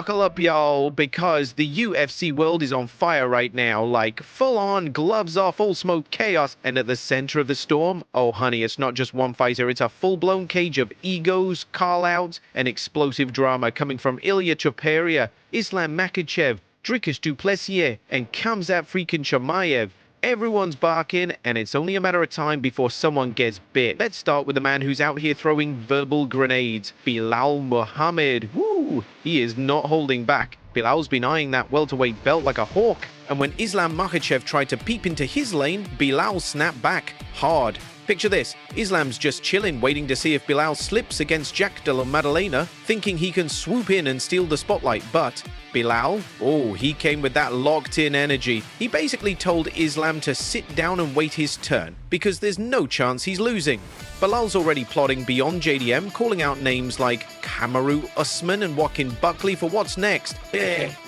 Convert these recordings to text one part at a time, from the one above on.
Buckle up, y'all, because the UFC world is on fire right now, like full-on, gloves off, all smoke chaos, and at the center of the storm, oh honey, it's not just one fighter, it's a full-blown cage of egos, call-outs, and explosive drama coming from Ilia Topuria, Islam Makhachev, Du Plessis, and Khamzat Chimaev. Everyone's barking, and it's only a matter of time before someone gets bit. Let's start with the man who's out here throwing verbal grenades, Belal Muhammad. Woo! He is not holding back. Bilal's been eyeing that welterweight belt like a hawk, and when Islam Makhachev tried to peep into his lane, Belal snapped back hard. Picture this, Islam's just chilling, waiting to see if Belal slips against Jack de la Madalena, thinking he can swoop in and steal the spotlight, but Belal, oh, he came with that locked-in energy. He basically told Islam to sit down and wait his turn, because there's no chance he's losing. Belal's already plotting beyond JDM, calling out names like Kamaru Usman and Joaquin Buckley for what's next.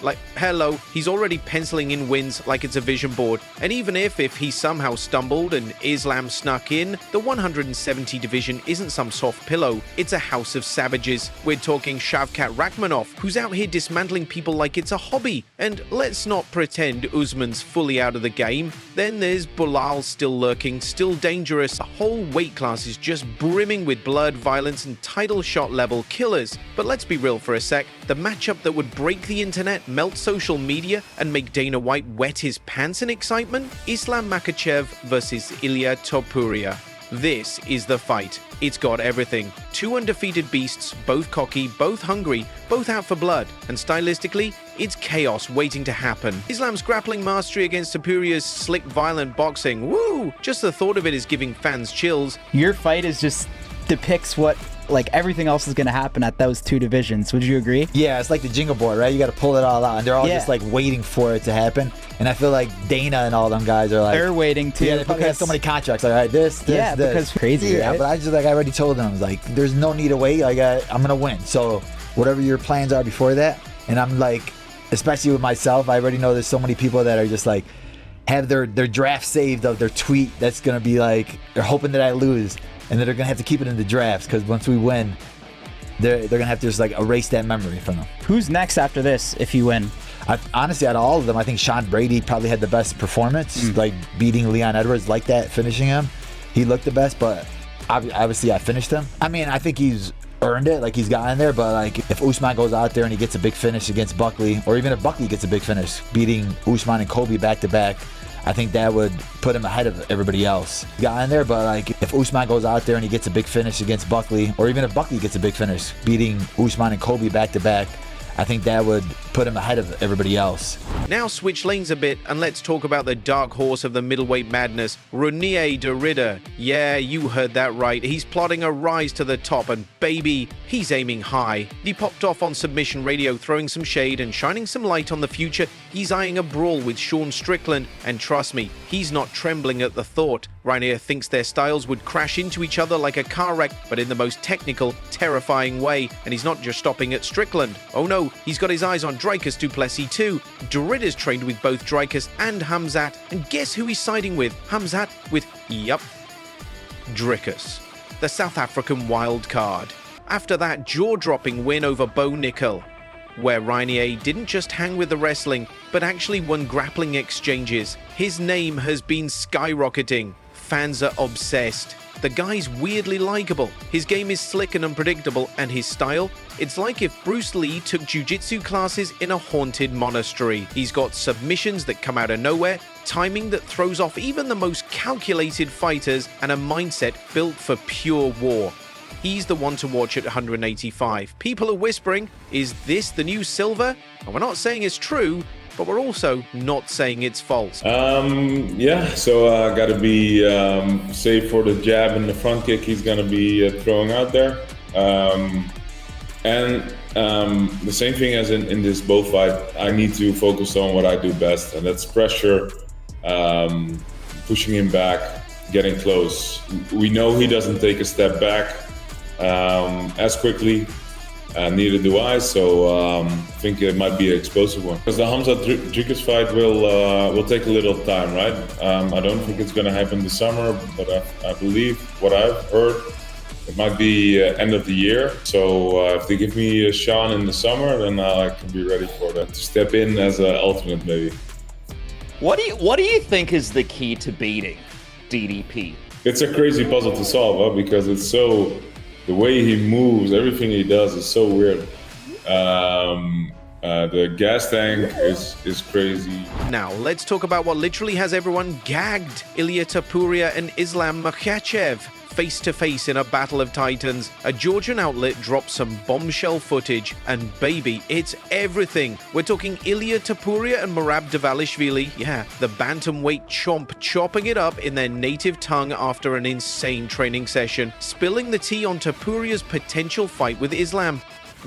Like, hello, he's already penciling in wins like it's a vision board. And even if he somehow stumbled and Islam snuck in, the 170 division isn't some soft pillow, it's a house of savages. We're talking Shavkat Rakhmonov, who's out here dismantling people like it's a hobby. And let's not pretend Usman's fully out of the game. Then there's Belal still lurking, still dangerous. The whole weight class is just brimming with blood, violence, and title shot level killers. But let's be real for a sec, the matchup that would break the internet, melt social media, and make Dana White wet his pants in excitement? Islam Makhachev versus Ilia Topuria. This is the fight. It's got everything. Two undefeated beasts, both cocky, both hungry, both out for blood. And stylistically, it's chaos waiting to happen. Islam's grappling mastery against Topuria's slick, violent boxing. Woo! Just the thought of it is giving fans chills. Your fight is just depicts what everything else is going to happen at those two divisions. Would you agree? Yeah, it's like the jingle board, right? You got to pull it all out, and they're all just like waiting for it to happen. And I feel like Dana and all them guys are like, they're waiting too. Yeah, they probably have so many contracts. Like, all right, this, because crazy. Yeah, right? but I already told them, like, there's no need to wait. Like, I'm gonna win. So whatever your plans are before that, and I'm like, especially with myself, I already know there's so many people that are just like have their draft saved of their tweet that's gonna be like they're hoping that I lose, and then they're gonna have to keep it in the drafts because once we win, they're gonna have to just like erase that memory from them. Who's next after this if you win? Honestly, out of all of them, I think Sean Brady probably had the best performance, like beating Leon Edwards like that, finishing him. He looked the best, but obviously I finished him. I mean, I think he's earned it, like he's gotten there, but like if Usman goes out there and he gets a big finish against Buckley, or even if Buckley gets a big finish, beating Usman and Kobe back-to-back, I think that would put him ahead of everybody else. He got in there, but like if Usman goes out there and he gets a big finish against Buckley, or even if Buckley gets a big finish, beating Usman and Kobe back-to-back, I think that would put him ahead of everybody else. Now switch lanes a bit and let's talk about the dark horse of the middleweight madness, Renier Derrida. Yeah, you heard that right. He's plotting a rise to the top, and baby, he's aiming high. He popped off on Submission Radio throwing some shade and shining some light on the future. He's eyeing a brawl with Sean Strickland, and trust me, he's not trembling at the thought. Renier thinks their styles would crash into each other like a car wreck, but in the most technical, terrifying way. And he's not just stopping at Strickland. Oh no, he's got his eyes on Du Plessis too. Derrida's trained with both Dricus and Khamzat, and guess who he's siding with? Khamzat with, Dricus, the South African wild card. After that jaw-dropping win over Bo Nickel, where Renier didn't just hang with the wrestling, but actually won grappling exchanges. His name has been skyrocketing. Fans are obsessed. The guy's weirdly likable. His game is slick and unpredictable, and his style? It's like if Bruce Lee took jiu-jitsu classes in a haunted monastery. He's got submissions that come out of nowhere, timing that throws off even the most calculated fighters, and a mindset built for pure war. He's the one to watch at 185. People are whispering, is this the new Silver? And we're not saying it's true, but we're also not saying it's false. Yeah, so got to be safe for the jab and the front kick he's going to be throwing out there. And the same thing as in this Bo fight, I need to focus on what I do best, and that's pressure, pushing him back, getting close. We know he doesn't take a step back as quickly. Neither do I, so I think it might be an explosive one. Because the Khamzat Chimaev fight will take a little time, right? I don't think it's going to happen this summer, but I believe what I've heard, It might be end of the year. So if they give me Sean in the summer, then I can be ready for that. To step in as an alternate, maybe. What do you think is the key to beating DDP? It's a crazy puzzle to solve, huh? Because it's so, the way he moves, everything he does is so weird. The gas tank is crazy. Now, let's talk about what literally has everyone gagged. Ilia Topuria and Islam Makhachev face to face in a battle of titans. A Georgian outlet dropped some bombshell footage, and baby, it's everything. We're talking Ilia Topuria and Merab Dvalishvili, yeah, the bantamweight chomp, chopping it up in their native tongue after an insane training session, spilling the tea on Topuria's potential fight with Islam.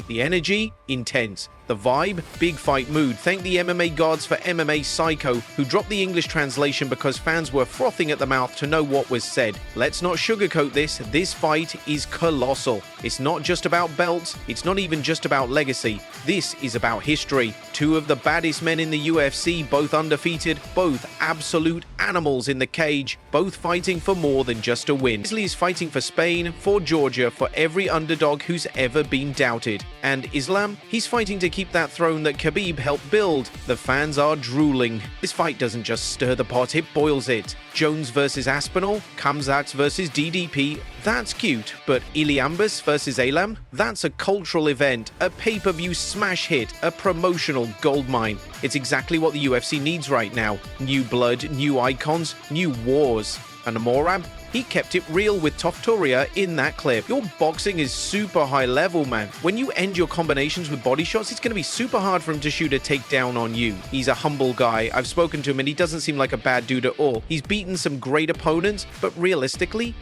The energy, intense. The vibe, big fight mood. Thank the MMA gods for MMA Psycho, who dropped the English translation because fans were frothing at the mouth to know what was said. Let's not sugarcoat this fight is colossal. It's not just about belts, it's not even just about legacy. This is about history. Two of the baddest men in the UFC, both undefeated, both absolute animals in the cage, both fighting for more than just a win. Plessis is fighting for Spain, for Georgia, for every underdog who's ever been doubted. And Islam, he's fighting to keep that throne that Khabib helped build. The fans are drooling. This fight doesn't just stir the pot, it boils it. Jones versus Aspinall, Khamzat versus DDP, that's cute, but Iliambus versus Elam, that's a cultural event, a pay-per-view smash hit, a promotional goldmine. It's exactly what the UFC needs right now. New blood, new icons, new wars. And Morab, he kept it real with Topuria in that clip. Your boxing is super high level, man. When you end your combinations with body shots, it's going to be super hard for him to shoot a takedown on you. He's a humble guy. I've spoken to him and he doesn't seem like a bad dude at all. He's beaten some great opponents, but realistically,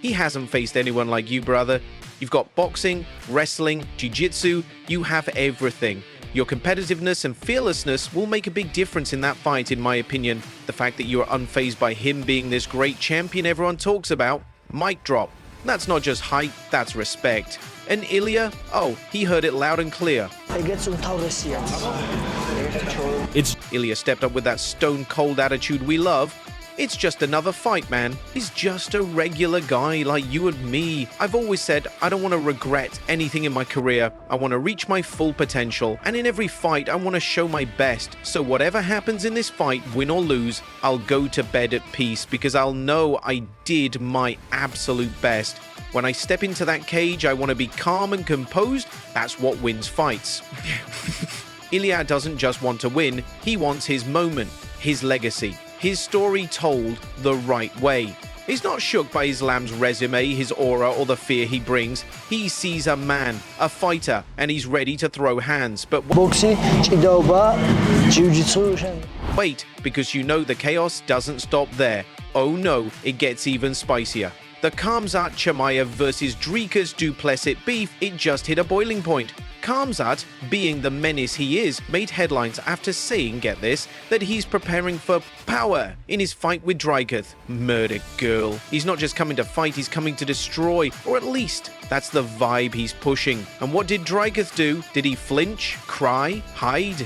he hasn't faced anyone like you, brother. You've got boxing, wrestling, jiu-jitsu, you have everything. Your competitiveness and fearlessness will make a big difference in that fight, in my opinion. The fact that you are unfazed by him being this great champion everyone talks about, mic drop. That's not just height, that's respect. And Ilia, oh, he heard it loud and clear. Ilia stepped up with that stone-cold attitude we love. It's just another fight, man. He's just a regular guy like you and me. I've always said I don't want to regret anything in my career. I want to reach my full potential. And in every fight, I want to show my best. So whatever happens in this fight, win or lose, I'll go to bed at peace because I'll know I did my absolute best. When I step into that cage, I want to be calm and composed. That's what wins fights. Ilia doesn't just want to win. He wants his moment, his legacy. His story told the right way. He's not shook by Islam's resume, his aura, or the fear he brings. He sees a man, a fighter, and he's ready to throw hands. But wait, because you know the chaos doesn't stop there. Oh no, it gets even spicier. The Khamzat Chimaev versus Dricus du Plessis beef, it just hit a boiling point. Khamzat, being the menace he is, made headlines after saying, get this, that he's preparing for power in his fight with Dricus. Murder girl. He's not just coming to fight, he's coming to destroy, or at least that's the vibe he's pushing. And what did Dricus do? Did he flinch, cry, hide?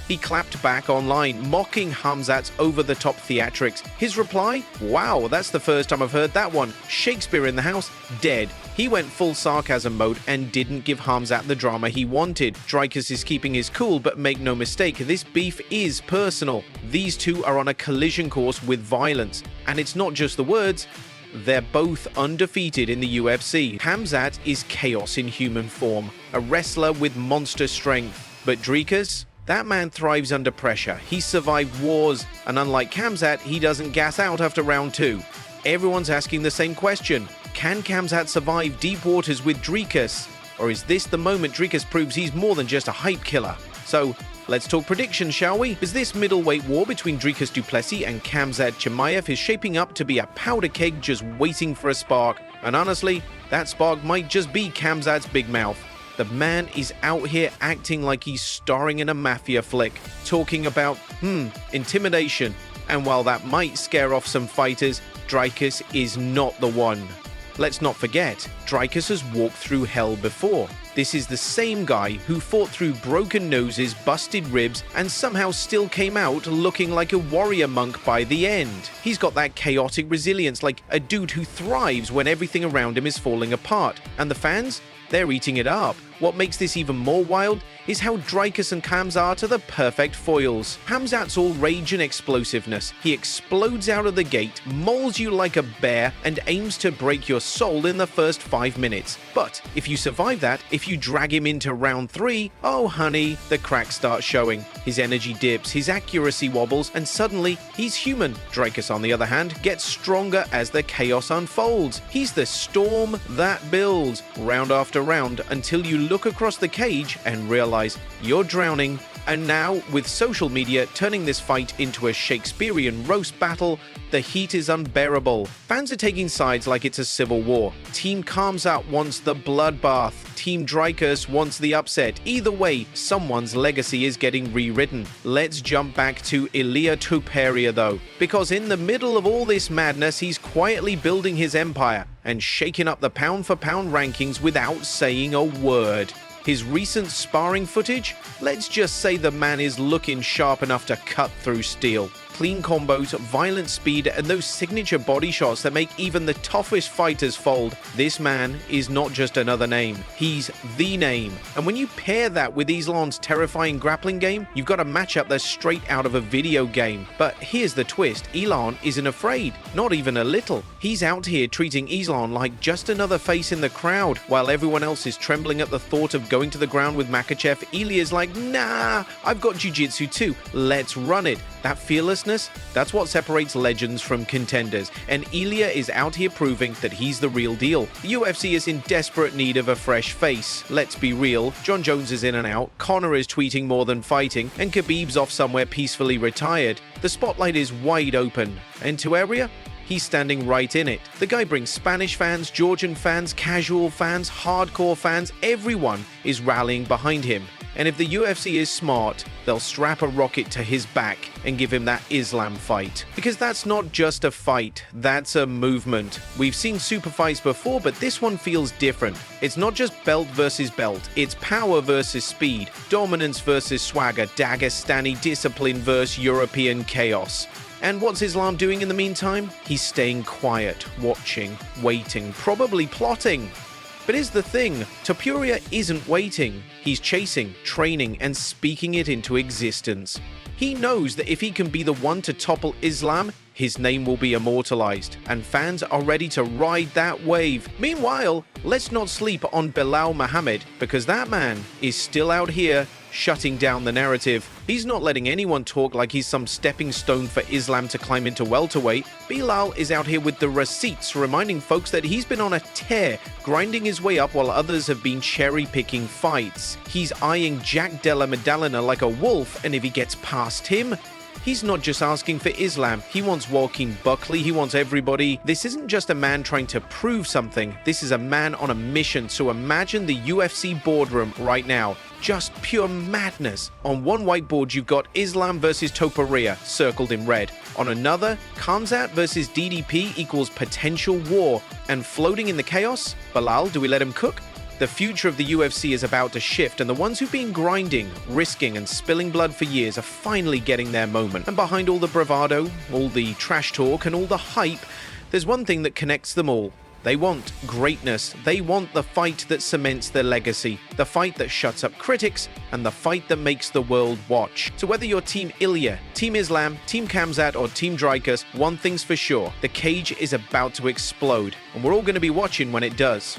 He clapped back online, mocking Khamzat's over-the-top theatrics. His reply? Wow, that's the first time I've heard that one. Shakespeare in the house? Dead. He went full sarcasm mode and didn't give Khamzat the drama he wanted. Dricus is keeping his cool, but make no mistake, this beef is personal. These two are on a collision course with violence. And it's not just the words, they're both undefeated in the UFC. Khamzat is chaos in human form, a wrestler with monster strength. But Dricus? That man thrives under pressure. He survived wars, and unlike Khamzat, he doesn't gas out after round 2. Everyone's asking the same question. Can Khamzat survive deep waters with Dricus? Or is this the moment Dricus proves he's more than just a hype killer? So, let's talk predictions, shall we? Is this middleweight war between Dricus du Plessis and Khamzat Chimaev is shaping up to be a powder keg just waiting for a spark. And honestly, that spark might just be Khamzat's big mouth. The man is out here acting like he's starring in a mafia flick, talking about, intimidation. And while that might scare off some fighters, Dricus is not the one. Let's not forget, Dricus has walked through hell before. This is the same guy who fought through broken noses, busted ribs, and somehow still came out looking like a warrior monk by the end. He's got that chaotic resilience, like a dude who thrives when everything around him is falling apart. And the fans? They're eating it up. What makes this even more wild is how Dricus and Khamzat are the perfect foils. Khamzat's all rage and explosiveness. He explodes out of the gate, mauls you like a bear, and aims to break your soul in the first 5 minutes. But if you survive that, if you drag him into round 3, oh honey, the cracks start showing. His energy dips, his accuracy wobbles, and suddenly he's human. Dricus, on the other hand, gets stronger as the chaos unfolds. He's the storm that builds, round after round, until you look across the cage and realize you're drowning. And now, with social media turning this fight into a Shakespearean roast battle, the heat is unbearable. Fans are taking sides like it's a civil war. Team Khamzat wants the bloodbath. Team Dricus wants the upset. Either way, someone's legacy is getting rewritten. Let's jump back to Ilia Topuria though, because in the middle of all this madness, he's quietly building his empire and shaking up the pound-for-pound rankings without saying a word. His recent sparring footage? Let's just say the man is looking sharp enough to cut through steel. Clean combos, violent speed, and those signature body shots that make even the toughest fighters fold. This man is not just another name, he's the name. And when you pair that with Islam's terrifying grappling game, you've got a matchup that's straight out of a video game. But here's the twist, Islam isn't afraid, not even a little. He's out here treating Islam like just another face in the crowd. While everyone else is trembling at the thought of going to the ground with Makhachev, Ilia's like, nah, I've got jiu-jitsu too, let's run it. That fearlessness, that's what separates legends from contenders, and Ilia is out here proving that he's the real deal. The UFC is in desperate need of a fresh face. Let's be real, John Jones is in and out, Conor is tweeting more than fighting, and Khabib's off somewhere peacefully retired. The spotlight is wide open, and Topuria? He's standing right in it. The guy brings Spanish fans, Georgian fans, casual fans, hardcore fans, everyone is rallying behind him. And if the UFC is smart, they'll strap a rocket to his back and give him that Islam fight. Because that's not just a fight, that's a movement. We've seen super fights before, but this one feels different. It's not just belt versus belt, it's power versus speed, dominance versus swagger, Dagestani discipline versus European chaos. And what's Islam doing in the meantime? He's staying quiet, watching, waiting, probably plotting. But here's the thing, Topuria isn't waiting. He's chasing, training, and speaking it into existence. He knows that if he can be the one to topple Islam, his name will be immortalized, and fans are ready to ride that wave. Meanwhile, let's not sleep on Belal Muhammad, because that man is still out here shutting down the narrative. He's not letting anyone talk like he's some stepping stone for Islam to climb into welterweight. Belal is out here with the receipts, reminding folks that he's been on a tear, grinding his way up while others have been cherry-picking fights. He's eyeing Jack Della Maddalena like a wolf, and if he gets past him, he's not just asking for Islam, he wants Joaquin Buckley, he wants everybody. This isn't just a man trying to prove something, this is a man on a mission. So imagine the UFC boardroom right now. Just pure madness. On one whiteboard you've got Islam versus Topuria, circled in red. On another, Khamzat versus DDP equals potential war. And floating in the chaos, Belal, do we let him cook? The future of the UFC is about to shift, and the ones who've been grinding, risking, and spilling blood for years are finally getting their moment. And behind all the bravado, all the trash talk, and all the hype, there's one thing that connects them all. They want greatness. They want the fight that cements their legacy, the fight that shuts up critics, and the fight that makes the world watch. So whether you're Team Ilia, Team Islam, Team Khamzat, or Team Dricus, one thing's for sure, the cage is about to explode, and we're all going to be watching when it does.